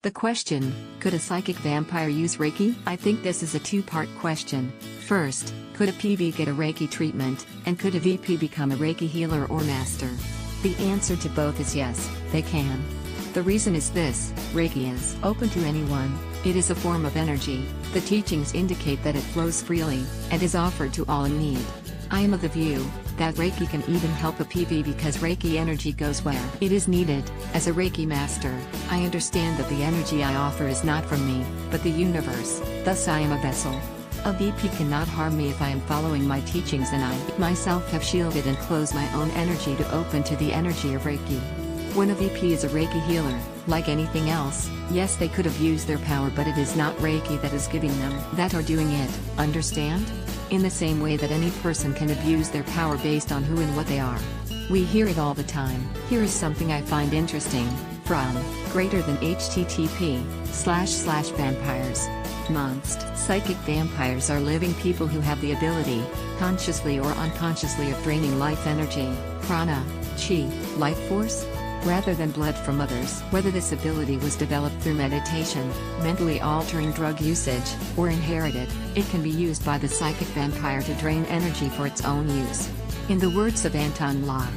The question, could a psychic vampire use Reiki? I think this is a two-part question. First, could a PV get a Reiki treatment, and could a VP become a Reiki healer or master? The answer to both is yes, they can. The reason is this: Reiki is open to anyone, it is a form of energy, the teachings indicate that it flows freely, and is offered to all in need. I am of the view that Reiki can even help a PV because Reiki energy goes where it is needed. As a Reiki master, I understand that the energy I offer is not from me, but the universe, thus I am a vessel. A VP cannot harm me if I am following my teachings, and I myself have shielded and closed my own energy to open to the energy of Reiki. When a VP is a Reiki healer, like anything else, yes, they could have used their power, but it is not Reiki that is giving them that or doing it, understand? In the same way that any person can abuse their power based on who and what they are. We hear it all the time. Here is something I find interesting, from greater than http://vampires. Monst. Psychic vampires are living people who have the ability, consciously or unconsciously, of draining life energy, prana, chi, life force, rather than blood from others. Whether this ability was developed through meditation, mentally altering drug usage, or inherited, it can be used by the psychic vampire to drain energy for its own use. In the words of Anton La,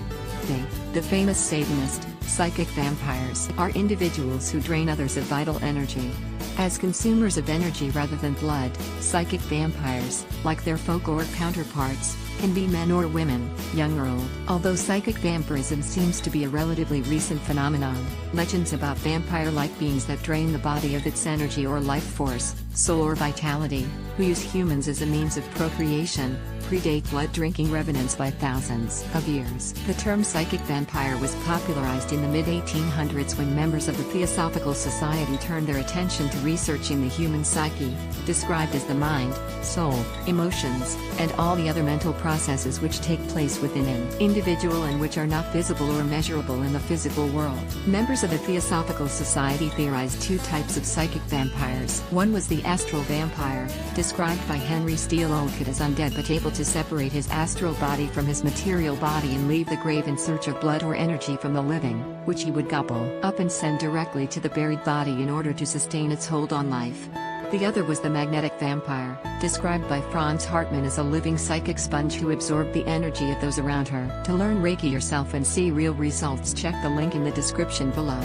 they, the famous Satanist, psychic vampires are individuals who drain others of vital energy. As consumers of energy rather than blood, psychic vampires, like their folklore counterparts, can be men or women, young or old. Although psychic vampirism seems to be a relatively recent phenomenon, legends about vampire-like beings that drain the body of its energy or life force, soul or vitality, who use humans as a means of procreation, predate blood-drinking revenants by thousands of years. The term psychic vampire was popularized in the mid-1800s when members of the Theosophical Society turned their attention to researching the human psyche, described as the mind, soul, emotions, and all the other mental processes which take place within an individual and which are not visible or measurable in the physical world. Members of the Theosophical Society theorized two types of psychic vampires. One was the astral vampire, described by Henry Steele Olcott as undead but able to separate his astral body from his material body and leave the grave in search of blood or energy from the living, which he would gobble up and send directly to the buried body in order to sustain its hold on life. The other was the magnetic vampire, described by Franz Hartmann as a living psychic sponge who absorbed the energy of those around her. To learn Reiki yourself and see real results, check the link in the description below.